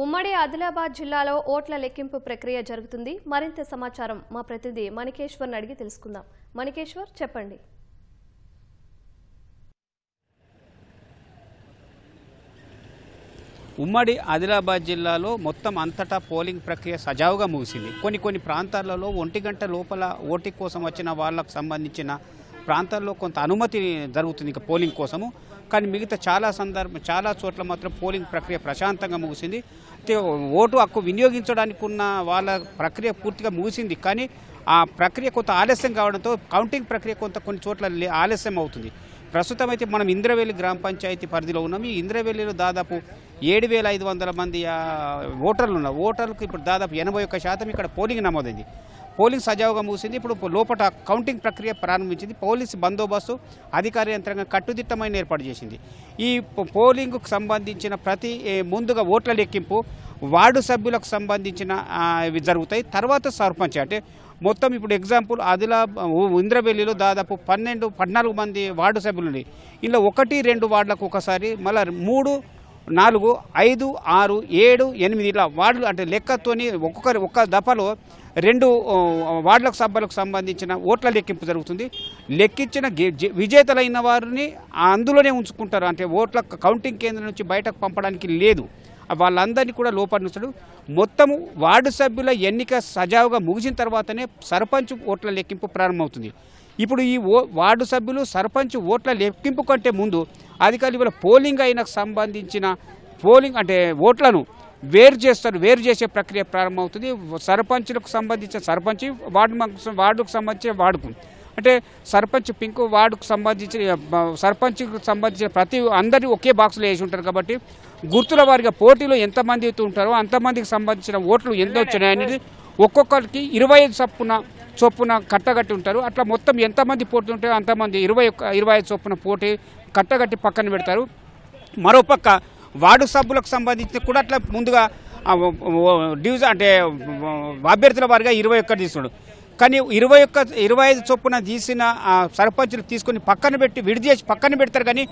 ఉమ్మడి ఆదిలాబాద్ జిల్లాలో ఓట్ల లెక్కింపు ప్రక్రియ జరుగుతుంది. మరింత సమాచారం మా ప్రతినిధి మణికేశ్వర్ని అడిగి తెలుసుకుందాం. మణికేశ్వర్, చెప్పండి. ఉమ్మడి ఆదిలాబాద్ జిల్లాలో మొత్తం అంతటా పోలింగ్ ప్రక్రియ సజావుగా ముగిసింది. కొన్ని ప్రాంతాలలో 1 గంట లోపల ఓటింగ్ కోసం వచ్చిన వాళ్ళకు సంబంధించిన ప్రాంతాల్లో కొంత అనుమతి జరుగుతుంది ఇంకా పోలింగ్ కోసము. కానీ మిగతా చాలా చోట్ల మాత్రం పోలింగ్ ప్రక్రియ ప్రశాంతంగా ముగిసింది. ఓటు హక్కు వినియోగించడానికి ఉన్న వాళ్ళ ప్రక్రియ పూర్తిగా ముగిసింది. కానీ ఆ ప్రక్రియ కొంత ఆలస్యం కావడంతో కౌంటింగ్ ప్రక్రియ కొన్ని చోట్ల ఆలస్యం అవుతుంది. ప్రస్తుతం అయితే మనం ఇంద్రవెల్లి గ్రామ పంచాయతీ పరిధిలో ఉన్నాం. ఈ ఇంద్రవెల్లిలో దాదాపు 7,500 మంది ఓటర్లు ఉన్నారు. ఓటర్లకు ఇప్పుడు దాదాపు 81% ఇక్కడ పోలింగ్ నమోదైంది. పోలింగ్ సజావుగా ముగిసింది. ఇప్పుడు లోపల కౌంటింగ్ ప్రక్రియ ప్రారంభించింది. పోలీసు బందోబస్తు అధికార యంత్రాంగం కట్టుదిట్టమైన ఏర్పాటు చేసింది. ఈ పోలింగ్కు సంబంధించిన ముందుగా ఓట్ల లెక్కింపు వార్డు సభ్యులకు సంబంధించిన ఇవి జరుగుతాయి. తర్వాత సర్పంచ్ అంటే మొత్తం ఇప్పుడు ఎగ్జాంపుల్ ఇంద్రవెల్లిలో దాదాపు 14 మంది వార్డు సభ్యులు ఉన్నాయి. ఇలా 1-2 వార్డులకు ఒకసారి, మళ్ళీ 3, 4, 5, 6, 7, 8 ఇలా వార్డులు అంటే లెక్కతోని ఒక్క దఫలో 2 వార్డులకు సభ్యులకు సంబంధించిన ఓట్ల లెక్కింపు జరుగుతుంది. లెక్కించిన విజేతలైన వారిని అందులోనే ఉంచుకుంటారు. అంటే ఓట్ల కౌంటింగ్ కేంద్రం నుంచి బయటకు పంపడానికి లేదు. వాళ్ళందరినీ కూడా లోపల మొత్తము వార్డు సభ్యుల ఎన్నిక సజావుగా ముగిసిన తర్వాతనే సర్పంచ్ ఓట్ల లెక్కింపు ప్రారంభమవుతుంది. ఇప్పుడు ఈ వార్డు సభ్యులు సర్పంచ్ ఓట్ల లెక్కింపు కంటే ముందు అధికారులు ఇవాళ పోలింగ్ అయిన సంబంధించిన అంటే ఓట్లను వేరు చేసే ప్రక్రియ ప్రారంభమవుతుంది. సర్పంచ్లకు సంబంధించిన సర్పంచ్, వార్డుకు సంబంధించిన వార్డుకు అంటే సర్పంచ్ పింక్, వార్డుకు సంబంధించిన సర్పంచ్కు సంబంధించిన అందరూ ఒకే బాక్స్లో వేసి ఉంటారు. కాబట్టి గుర్తుల వారిగా పోటీలో ఎంతమంది ఉంటారో అంతమందికి సంబంధించిన ఓట్లు ఎంత వచ్చినాయనేది ఒక్కొక్కరికి 25 చొప్పున కట్టగట్టి ఉంటారు. అట్లా మొత్తం ఎంతమంది పోటీ ఉంటారో అంతమంది 25 చొప్పున పోటీ కట్టగట్టి పక్కన పెడతారు. మరోపక్క వార్డు సభ్యులకు సంబంధించి కూడా అట్లా ముందుగా డివిజన్ అంటే అభ్యర్థుల వారిగా 21 తీసుకున్నాడు. కానీ 25 చొప్పున తీసిన సర్పంచులు తీసుకుని విడిచేసి పక్కన పెడతారు. కానీ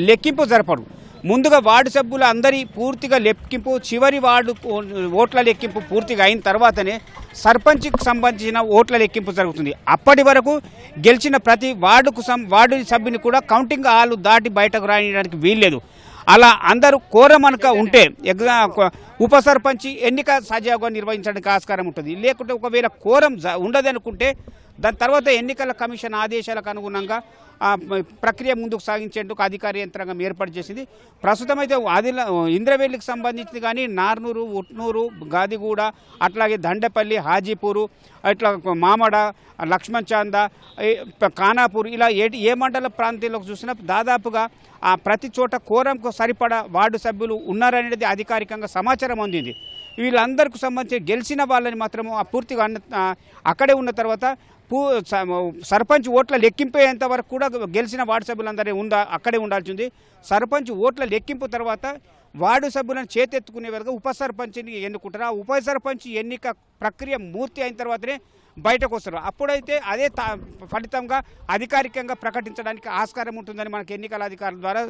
లెక్కింపు జరపడు. ముందుగా వార్డు సభ్యులు అందరి పూర్తిగా లెక్కింపు, చివరి వార్డు ఓట్ల లెక్కింపు పూర్తిగా అయిన తర్వాతనే సర్పంచ్కి సంబంధించిన ఓట్ల లెక్కింపు జరుగుతుంది. అప్పటి వరకు గెలిచిన ప్రతి వార్డు సభ్యుని కూడా కౌంటింగ్ హాల్ దాటి బయటకు రాయడానికి వీల్లేదు. అలా అందరూ కోరమనక ఉంటే ఉప సర్పంచ్ ఎన్నిక సజావుగా నిర్వహించడానికి ఆస్కారం ఉంటుంది. లేకుంటే ఒకవేళ కోరం ఉండదనుకుంటే దాని తర్వాత ఎన్నికల కమిషన్ ఆదేశాలకు అనుగుణంగా ప్రక్రియ ముందుకు సాగించేందుకు అధికార యంత్రాంగం ఏర్పాటు చేసింది. ప్రస్తుతం అయితే ఇంద్రవెల్లికి సంబంధించి కానీ నార్నూరు, ఉట్నూరు, గాదిగూడ, అట్లాగే దండపల్లి, హాజీపూరు, ఇట్లా మామడ, లక్ష్మణ్ చాంద, ఖానాపూర్ ఇలా ఏ మండల ప్రాంతాలకు చూసినా దాదాపుగా ప్రతి చోట కోరంకు సరిపడా వార్డు సభ్యులు ఉన్నారనేది అధికారికంగా సమాచారం అందింది. వీళ్ళందరికీ సంబంధించి గెలిచిన వాళ్ళని మాత్రము పూర్తిగా అక్కడే ఉన్న తర్వాత సర్పంచ్ ఓట్ల లెక్కింపేంత వరకు కూడా గెలిచిన వార్డు సభ్యులందరూ అక్కడే ఉండాల్సింది. సర్పంచ్ ఓట్ల లెక్కింపు తర్వాత వార్డు సభ్యులను చేతెత్తుకునే వరకు ఉప సర్పంచ్ని ఎన్నుకుంటారు. ఆ ఉప సర్పంచ్ ఎన్నిక ప్రక్రియ పూర్తి అయిన తర్వాతనే బయటకు వస్తారు. అప్పుడైతే అదే ఫలితంగా అధికారికంగా ప్రకటించడానికి ఆస్కారం ఉంటుందని మనకు ఎన్నికల అధికారుల ద్వారా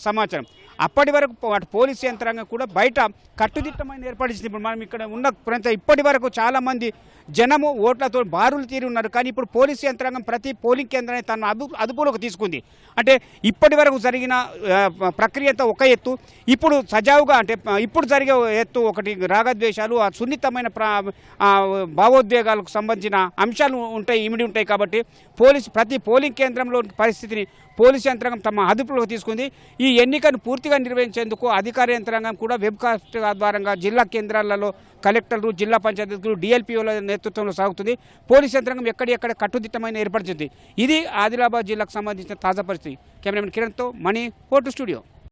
సమాచారం. అప్పటి వరకు పోలీసు యంత్రాంగం కూడా బయట కట్టుదిట్టమైన ఏర్పాటు చేసింది. ఇప్పుడు మనం ఇక్కడ ఉన్న ప్రాంతం ఇప్పటి వరకు చాలామంది జనము ఓట్లతో బారులు తీరి ఉన్నారు. కానీ ఇప్పుడు పోలీసు యంత్రాంగం ప్రతి పోలింగ్ కేంద్రాన్ని తన అదుపులోకి తీసుకుంది. అంటే ఇప్పటి వరకు జరిగిన ప్రక్రియ అంతా ఒక ఎత్తు, ఇప్పుడు సజావుగా అంటే ఇప్పుడు జరిగే ఎత్తు ఒకటి రాగద్వేషాలు, సున్నితమైన భావోద్వేగాలకు సంబంధించిన అంశాలు ఇమిడి ఉంటాయి. కాబట్టి ప్రతి పోలింగ్ కేంద్రంలో పరిస్థితిని పోలీసు యంత్రాంగం తమ అదుపులోకి తీసుకుంది. ఈ ఎన్నికను పూర్తిగా నిర్వహించేందుకు అధికార యంత్రాంగం కూడా వెబ్కాస్ట్ ద్వారా జిల్లా కేంద్రాలలో కలెక్టర్లు, జిల్లా పంచాయతీలు, డిఎల్పిఓల నేతృత్వంలో సాగుతుంది. పోలీసు యంత్రాంగం ఎక్కడెక్కడ కట్టుదిట్టమైన ఏర్పడుతుంది. ఇది ఆదిలాబాద్ జిల్లాకు సంబంధించిన తాజా పరిస్థితి. కెమెరామెన్ కిరణ్తో మణి, 4 స్టూడియో.